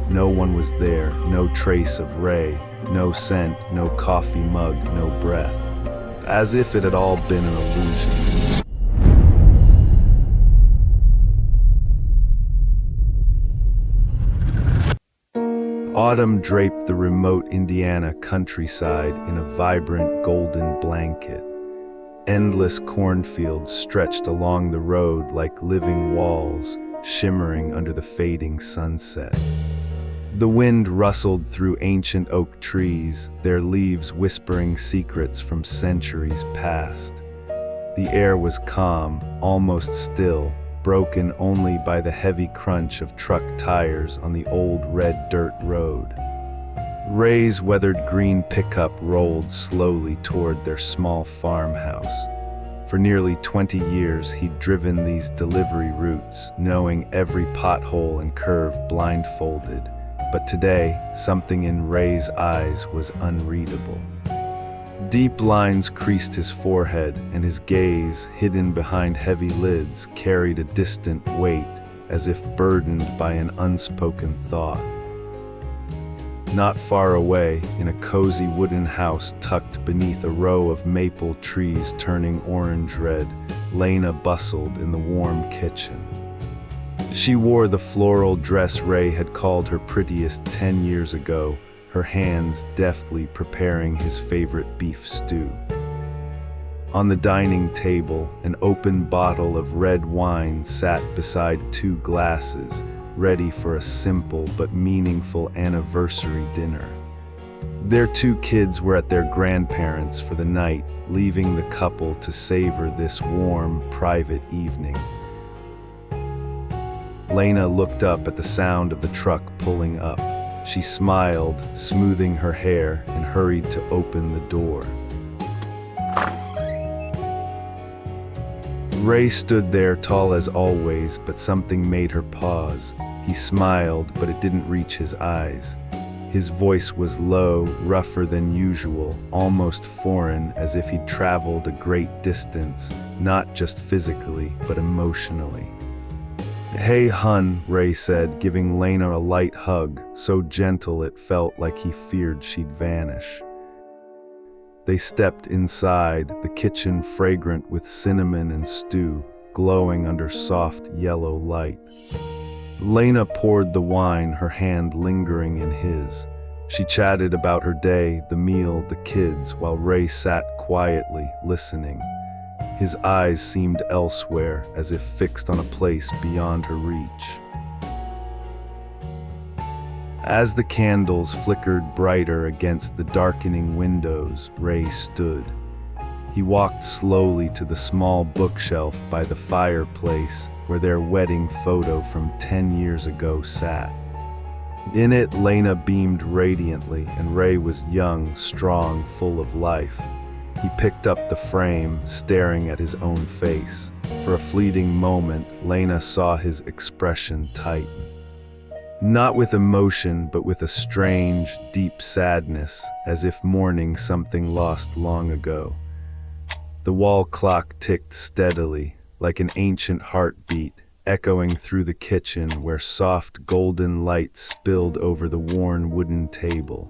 No one was there, no trace of Ray, no scent, no coffee mug, no breath. As if it had all been an illusion. Autumn draped the remote Indiana countryside in a vibrant golden blanket. Endless cornfields stretched along the road like living walls, shimmering under the fading sunset. The wind rustled through ancient oak trees, their leaves whispering secrets from centuries past. The air was calm, almost still, broken only by the heavy crunch of truck tires on the old red dirt road. Ray's weathered green pickup rolled slowly toward their small farmhouse. For nearly 20 years he'd driven these delivery routes, knowing every pothole and curve blindfolded. But today, something in Ray's eyes was unreadable. Deep lines creased his forehead, and his gaze, hidden behind heavy lids, carried a distant weight, as if burdened by an unspoken thought. Not far away, in a cozy wooden house tucked beneath a row of maple trees turning orange-red, Lena bustled in the warm kitchen. She wore the floral dress Ray had called her prettiest 10 years ago, her hands deftly preparing his favorite beef stew. On the dining table, an open bottle of red wine sat beside two glasses, ready for a simple but meaningful anniversary dinner. Their two kids were at their grandparents' for the night, leaving the couple to savor this warm, private evening. Lena looked up at the sound of the truck pulling up. She smiled, smoothing her hair, and hurried to open the door. Ray stood there tall as always, but something made her pause. He smiled, but it didn't reach his eyes. His voice was low, rougher than usual, almost foreign, as if he'd traveled a great distance, not just physically, but emotionally. "Hey, hun," Ray said, giving Lena a light hug, so gentle it felt like he feared she'd vanish. They stepped inside, the kitchen fragrant with cinnamon and stew, glowing under soft yellow light. Lena poured the wine, her hand lingering in his. She chatted about her day, the meal, the kids, while Ray sat quietly, listening. His eyes seemed elsewhere, as if fixed on a place beyond her reach. As the candles flickered brighter against the darkening windows, Ray stood. He walked slowly to the small bookshelf by the fireplace, where their wedding photo from 10 years ago sat. In it, Lena beamed radiantly, and Ray was young, strong, full of life. He picked up the frame, staring at his own face. For a fleeting moment, Lena saw his expression tighten. Not with emotion, but with a strange, deep sadness, as if mourning something lost long ago. The wall clock ticked steadily, like an ancient heartbeat, echoing through the kitchen where soft golden light spilled over the worn wooden table.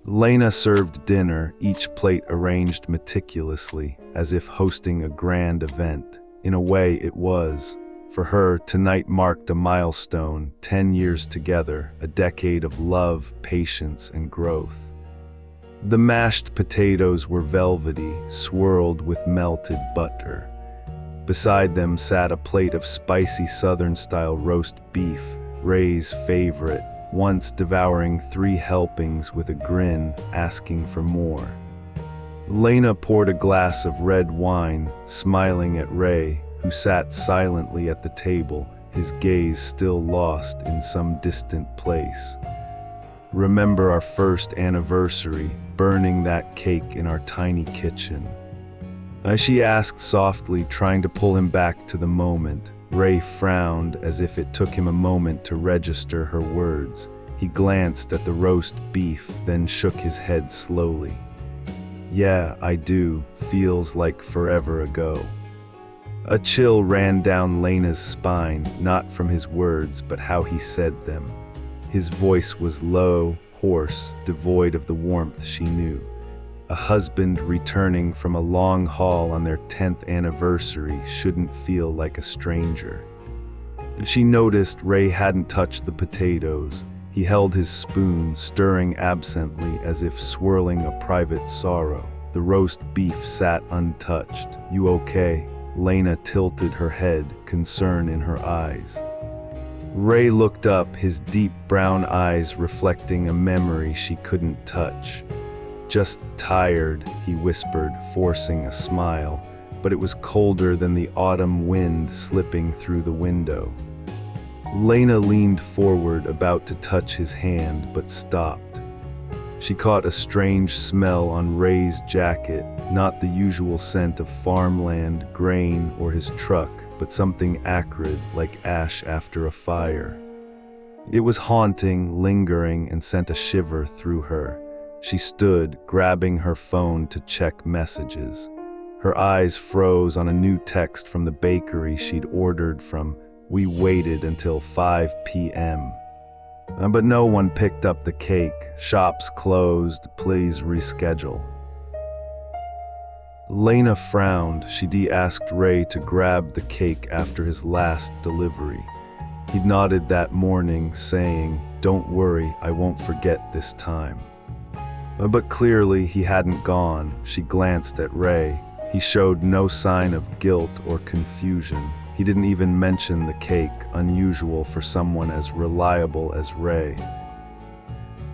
Lena served dinner, each plate arranged meticulously, as if hosting a grand event. In a way, it was. For her, tonight marked a milestone, 10 years together, a decade of love, patience, and growth. The mashed potatoes were velvety, swirled with melted butter. Beside them sat a plate of spicy Southern-style roast beef, Ray's favorite, once devouring 3 helpings with a grin, asking for more. Lena poured a glass of red wine, smiling at Ray, who sat silently at the table, his gaze still lost in some distant place. "Remember our first anniversary, burning that cake in our tiny kitchen?" She asked softly, trying to pull him back to the moment. Ray frowned, as if it took him a moment to register her words. He glanced at the roast beef, then shook his head slowly. "Yeah, I do. Feels like forever ago." A chill ran down Lena's spine, not from his words, but how he said them. His voice was low, hoarse, devoid of the warmth she knew. A husband returning from a long haul on their 10th anniversary shouldn't feel like a stranger. She noticed Ray hadn't touched the potatoes. He held his spoon, stirring absently as if swirling a private sorrow. The roast beef sat untouched. "You okay?" Lena tilted her head, concern in her eyes. Ray looked up, his deep brown eyes reflecting a memory she couldn't touch. "Just tired," he whispered, forcing a smile, but it was colder than the autumn wind slipping through the window. Lena leaned forward, about to touch his hand, but stopped. She caught a strange smell on Ray's jacket, not the usual scent of farmland, grain, or his truck, but something acrid like ash after a fire. It was haunting, lingering, and sent a shiver through her. She stood, grabbing her phone to check messages. Her eyes froze on a new text from the bakery she'd ordered from. "We waited until 5 p.m. But no one picked up the cake. Shops closed. Please reschedule." Lena frowned. She'd asked Ray to grab the cake after his last delivery. He'd nodded that morning, saying, "Don't worry, I won't forget this time." But clearly he hadn't gone. She glanced at Ray. He showed no sign of guilt or confusion. He didn't even mention the cake, unusual for someone as reliable as Ray.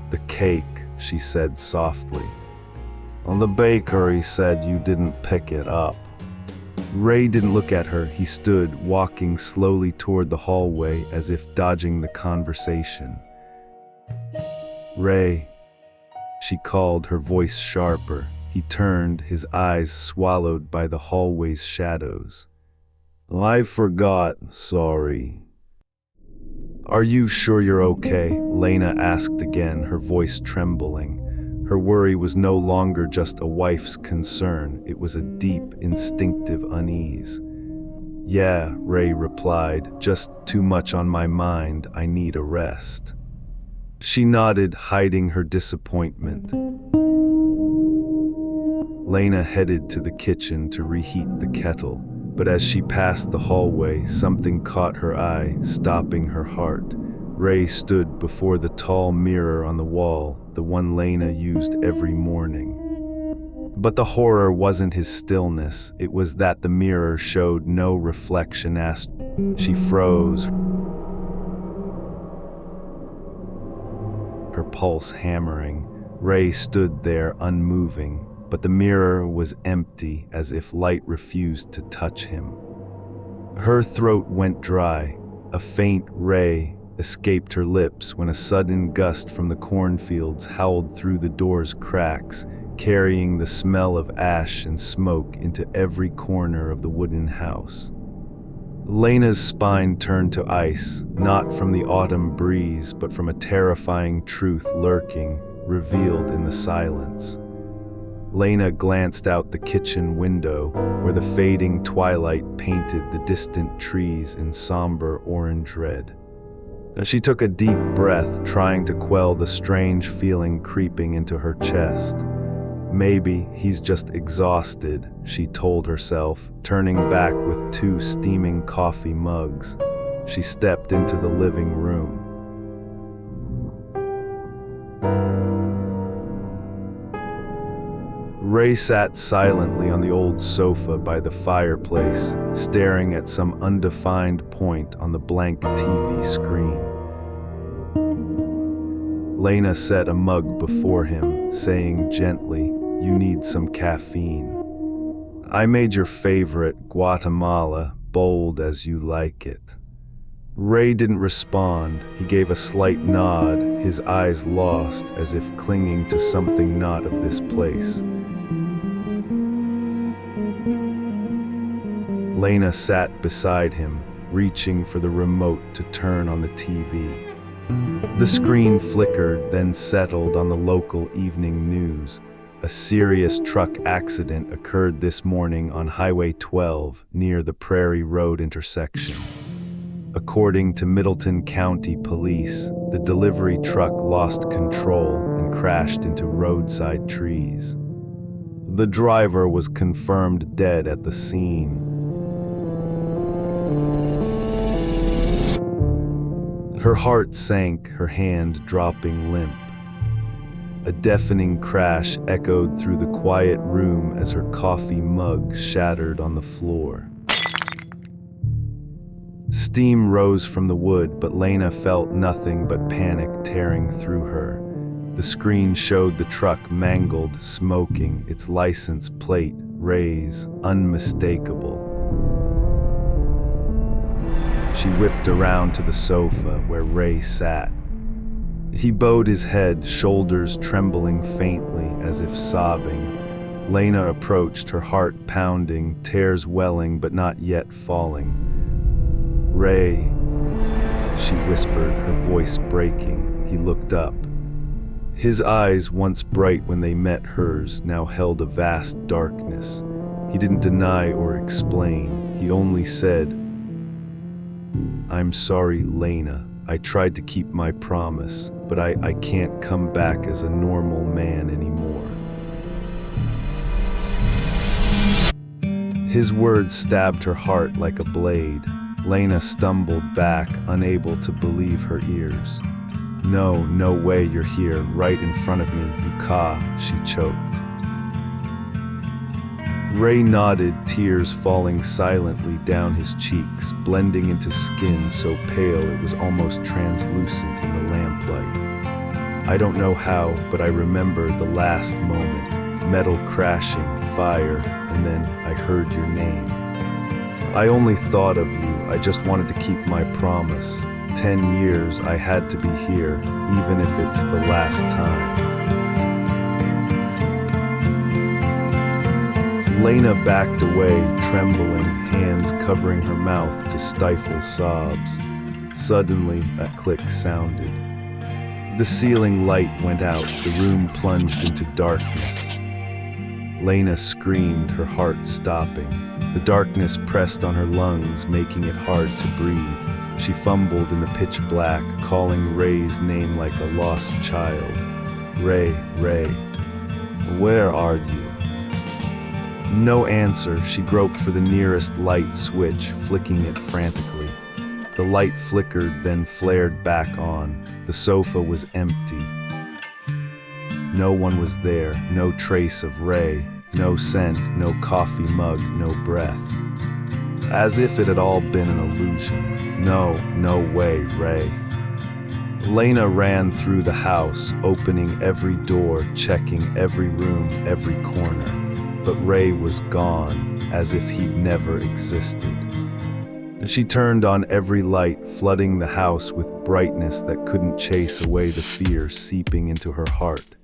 "The cake," she said softly. "Well, the bakery said you didn't pick it up." Ray didn't look at her. He stood, walking slowly toward the hallway as if dodging the conversation. "Ray," she called, her voice sharper. He turned, his eyes swallowed by the hallway's shadows. "I forgot, sorry." "Are you sure you're okay?" Lena asked again, her voice trembling. Her worry was no longer just a wife's concern, it was a deep, instinctive unease. "Yeah," Ray replied, "just too much on my mind, I need a rest." She nodded, hiding her disappointment. Lena headed to the kitchen to reheat the kettle, but as she passed the hallway, something caught her eye, stopping her heart. Ray stood before the tall mirror on the wall, the one Lena used every morning. But the horror wasn't his stillness, it was that the mirror showed no reflection. She froze, her pulse hammering. Ray stood there unmoving, but the mirror was empty, as if light refused to touch him. Her throat went dry. A faint "ray" escaped her lips when a sudden gust from the cornfields howled through the door's cracks, carrying the smell of ash and smoke into every corner of the wooden house. Lena's spine turned to ice, not from the autumn breeze, but from a terrifying truth lurking, revealed in the silence. Lena glanced out the kitchen window, where the fading twilight painted the distant trees in somber orange red. She took a deep breath, trying to quell the strange feeling creeping into her chest. Maybe he's just exhausted, she told herself, turning back with 2 steaming coffee mugs. She stepped into the living room. Ray sat silently on the old sofa by the fireplace, staring at some undefined point on the blank TV screen. Lena set a mug before him, saying gently, "You need some caffeine. I made your favorite, Guatemala, bold as you like it." Ray didn't respond. He gave a slight nod, his eyes lost, as if clinging to something not of this place. Lena sat beside him, reaching for the remote to turn on the TV. The screen flickered, then settled on the local evening news. A serious truck accident occurred this morning on Highway 12 near the Prairie Road intersection. According to Middleton County Police, the delivery truck lost control and crashed into roadside trees. The driver was confirmed dead at the scene. Her heart sank, her hand dropping limp. A deafening crash echoed through the quiet room as her coffee mug shattered on the floor. Steam rose from the wood, but Lena felt nothing but panic tearing through her. The screen showed the truck mangled, smoking, its license plate, Ray's, unmistakable. She whipped around to the sofa where Ray sat. He bowed his head, shoulders trembling faintly as if sobbing. Lena approached, her heart pounding, tears welling but not yet falling. "Ray," she whispered, her voice breaking. He looked up. His eyes, once bright when they met hers, now held a vast darkness. He didn't deny or explain. He only said, "I'm sorry, Lena. I tried to keep my promise, but I can't come back as a normal man anymore." His words stabbed her heart like a blade. Lena stumbled back, unable to believe her ears. No way you're here, right in front of me, you," she choked. Ray nodded, tears falling silently down his cheeks, blending into skin so pale it was almost translucent in the lamplight. "I don't know how, but I remember the last moment. Metal crashing, fire, and then I heard your name. I only thought of you, I just wanted to keep my promise. 10 years I had to be here, even if it's the last time." Lena backed away, trembling, hands covering her mouth to stifle sobs. Suddenly, a click sounded. The ceiling light went out, the room plunged into darkness. Lena screamed, her heart stopping. The darkness pressed on her lungs, making it hard to breathe. She fumbled in the pitch black, calling Ray's name like a lost child. "Ray, where are you?" No answer. She groped for the nearest light switch, flicking it frantically. The light flickered, then flared back on. The sofa was empty. No one was there, no trace of Ray, no scent, no coffee mug, no breath. As if it had all been an illusion. No way, Ray. Lena ran through the house, opening every door, checking every room, every corner. But Ray was gone, as if he'd never existed. She turned on every light, flooding the house with brightness that couldn't chase away the fear seeping into her heart.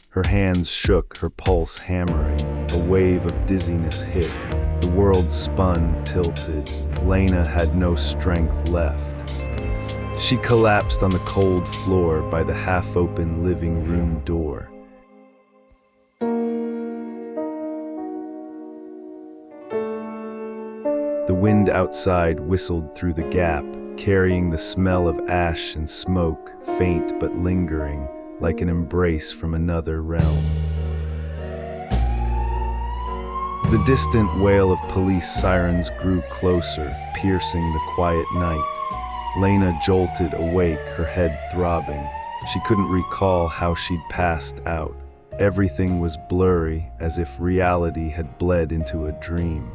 Her hands shook, her pulse hammering. A wave of dizziness hit. The world spun, tilted. Lena had no strength left. She collapsed on the cold floor by the half-open living room door. The wind outside whistled through the gap, carrying the smell of ash and smoke, faint but lingering, like an embrace from another realm. The distant wail of police sirens grew closer, piercing the quiet night. Lena jolted awake, her head throbbing. She couldn't recall how she'd passed out. Everything was blurry, as if reality had bled into a dream.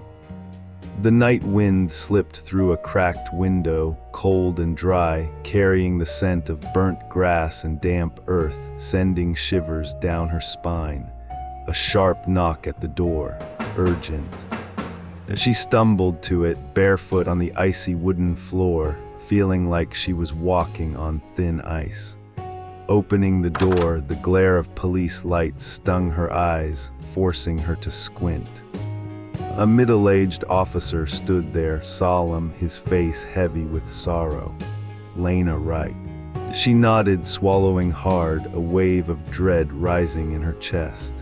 The night wind slipped through a cracked window, cold and dry, carrying the scent of burnt grass and damp earth, sending shivers down her spine. A sharp knock at the door, urgent. She stumbled to it, barefoot on the icy wooden floor, feeling like she was walking on thin ice. Opening the door, the glare of police lights stung her eyes, forcing her to squint. A middle-aged officer stood there, solemn, his face heavy with sorrow. Lena Wright. She nodded, swallowing hard, a wave of dread rising in her chest.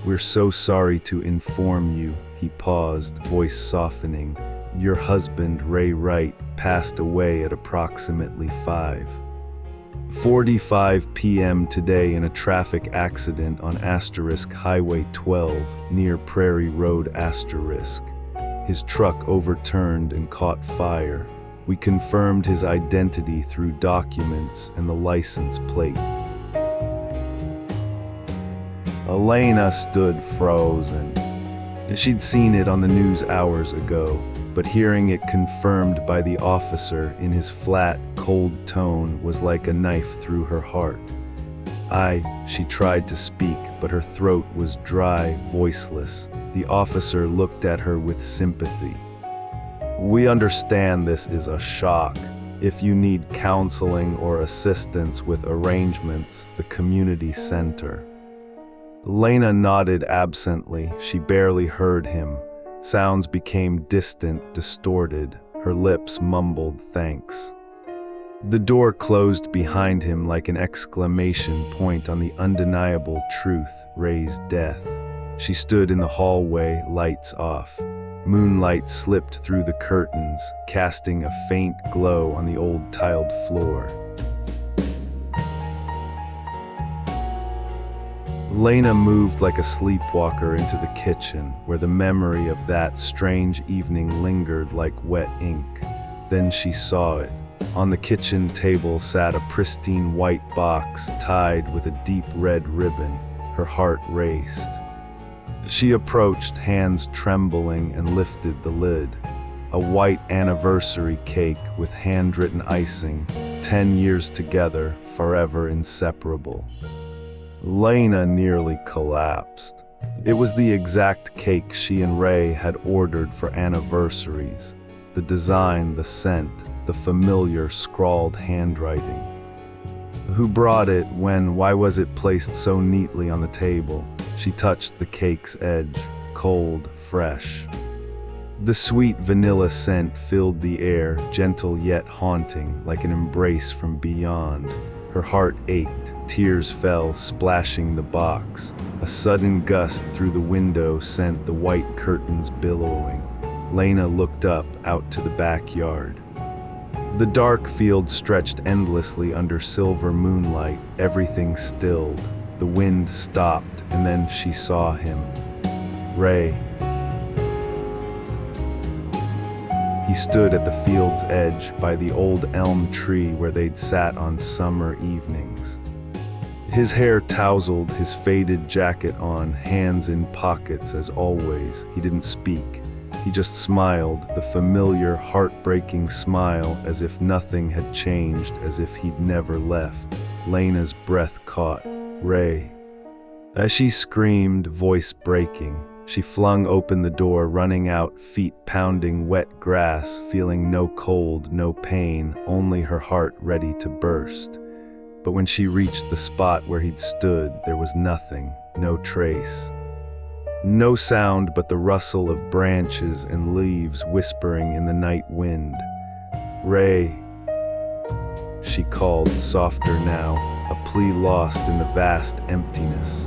"We're so sorry to inform you," he paused, voice softening. Your husband, Ray Wright, passed away at approximately 5:45 p.m. today in a traffic accident on Highway 12 near Prairie Road. His truck overturned and caught fire. We confirmed his identity through documents and the license plate. Lena stood frozen. She'd seen it on the news hours ago, but hearing it confirmed by the officer in his flat, cold tone was like a knife through her heart. She tried to speak, but her throat was dry, voiceless. The officer looked at her with sympathy. We understand this is a shock. If you need counseling or assistance with arrangements, the community center. Lena nodded absently. She barely heard him. Sounds became distant, distorted. Her lips mumbled thanks. The door closed behind him like an exclamation point on the undeniable truth, Ray's death. She stood in the hallway, lights off. Moonlight slipped through the curtains, casting a faint glow on the old tiled floor. Lena moved like a sleepwalker into the kitchen, where the memory of that strange evening lingered like wet ink. Then she saw it. On the kitchen table sat a pristine white box tied with a deep red ribbon. Her heart raced. She approached, hands trembling, and lifted the lid. A white anniversary cake with handwritten icing, 10 years together, forever inseparable. Lena nearly collapsed. It was the exact cake she and Ray had ordered for anniversaries. The design, the scent, the familiar scrawled handwriting. Who brought it, when, why was it placed so neatly on the table? She touched the cake's edge, cold, fresh. The sweet vanilla scent filled the air, gentle yet haunting, like an embrace from beyond. Her heart ached, tears fell, splashing the box. A sudden gust through the window sent the white curtains billowing. Lena looked up, out to the backyard. The dark field stretched endlessly under silver moonlight, everything stilled. The wind stopped, and then she saw him. Ray. He stood at the field's edge, by the old elm tree where they'd sat on summer evenings. His hair tousled, his faded jacket on, hands in pockets as always. He didn't speak. He just smiled, the familiar, heartbreaking smile, as if nothing had changed, as if he'd never left. Lena's breath caught. Ray. As she screamed, voice breaking, she flung open the door, running out, feet pounding wet grass, feeling no cold, no pain, only her heart ready to burst. But when she reached the spot where he'd stood, there was nothing, no trace. No sound but the rustle of branches and leaves whispering in the night wind. Ray, she called, softer now, a plea lost in the vast emptiness.